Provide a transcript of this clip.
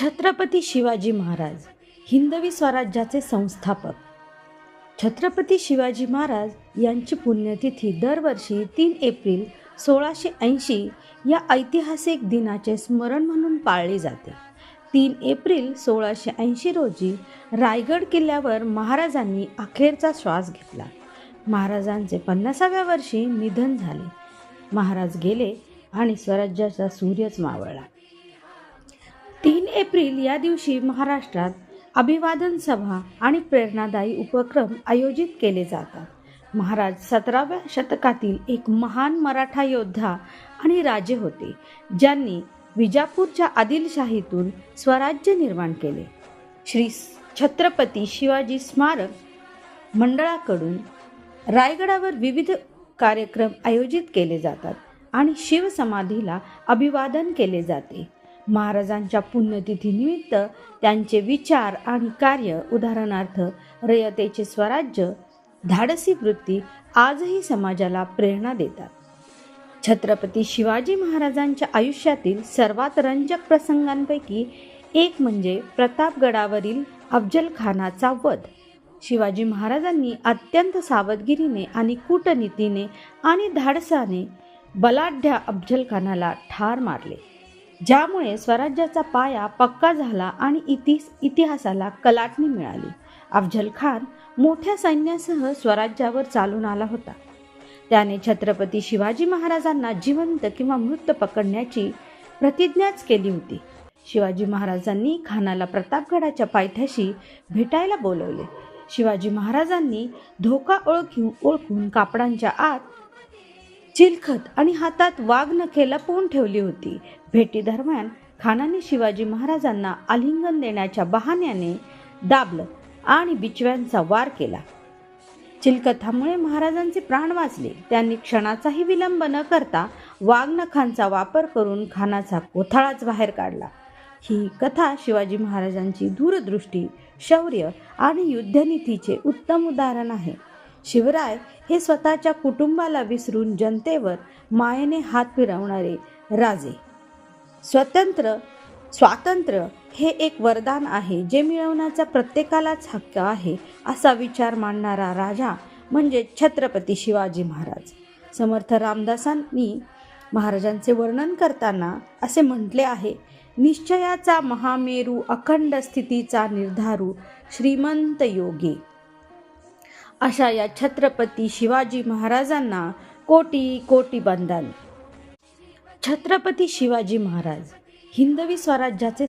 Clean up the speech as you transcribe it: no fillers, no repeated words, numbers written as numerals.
छत्रपती शिवाजी महाराज हिंदवी स्वराज्याचे संस्थापक. छत्रपती शिवाजी महाराज यांची पुण्यतिथी दरवर्षी 3 एप्रिल 1680 या ऐतिहासिक दिनाचे स्मरण म्हणून पाळली जाते. 3 एप्रिल 1680 रोजी रायगड किल्ल्यावर महाराजांनी अखेरचा श्वास घेतला. महाराजांचे 50व्या वर्षी निधन झाले. महाराज गेले आणि स्वराज्याचा सूर्यच मावळला. 3 एप्रिल या दिवशी महाराष्ट्रात अभिवादन सभा आणि प्रेरणादायी उपक्रम आयोजित केले जातात. महाराज 17व्या शतकातील एक महान मराठा योद्धा आणि राजे होते, ज्यांनी विजापूरच्या आदिलशाहीतून स्वराज्य निर्माण केले. श्री छत्रपती शिवाजी स्मारक मंडळाकडून रायगडावर विविध कार्यक्रम आयोजित केले जातात आणि शिवसमाधीला अभिवादन केले जाते. महाराजांच्या पुण्यतिथीनिमित्त त्यांचे विचार आणि कार्य, उदाहरणार्थ रयतेचे स्वराज्य, धाडसी वृत्ती आजही समाजाला प्रेरणा देतात. छत्रपती शिवाजी महाराजांच्या आयुष्यातील सर्वात रंजक प्रसंगांपैकी एक म्हणजे प्रतापगडावरील अफजलखानाचा वध. शिवाजी महाराजांनी अत्यंत सावधगिरीने आणि कूटनीतीने आणि धाडसाने बलाढ्य अफजलखानाला ठार मारले, ज्यामुळे स्वराज्याचा पाया पक्का झाला आणि इतिहासाला कलाटणी मिळाली. अफजल खान मोठ्या सैन्यासह स्वराज्यावर चालून आला होता. त्याने छत्रपती शिवाजी महाराजांना जिवंत किंवा मृत पकडण्याची प्रतिज्ञाच केली होती. शिवाजी महाराजांनी खानाला प्रतापगडाच्या पायथ्याशी भेटायला बोलवले. शिवाजी महाराजांनी धोका ओळखून कापडांच्या आत चिलखत आणि हातात वाघनखे लपवून ठेवली होती. भेटीदरम्यान खानाने शिवाजी महाराजांना आलिंगन देण्याच्या बहाण्याने दाबलं आणि बिचव्यांचा वार केला. चिलखतामुळे महाराजांचे प्राण वाचले. त्यांनी क्षणाचाही विलंब न करता वाघनखांचा वापर करून खानाचा कोथळाच बाहेर काढला. ही कथा शिवाजी महाराजांची दूरदृष्टी, शौर्य आणि युद्धनीतीचे उत्तम उदाहरण आहे. शिवराय हे स्वतःच्या कुटुंबाला विसरून जनतेवर मायेने हात फिरवणारे राजे. स्वातंत्र्य हे एक वरदान आहे, जे मिळवण्याचा प्रत्येकालाच हक्क आहे, असा विचार मांडणारा राजा म्हणजे छत्रपती शिवाजी महाराज. समर्थ रामदासांनी महाराजांचे वर्णन करताना असे म्हटले आहे, निश्चयाचा महामेरू, अखंड स्थितीचा निर्धारू, श्रीमंत योगी. अशा या छत्रपती शिवाजी महाराजांना कोटी कोटी वंदन. छत्रपती शिवाजी महाराज हिंदवी स्वराज्याचे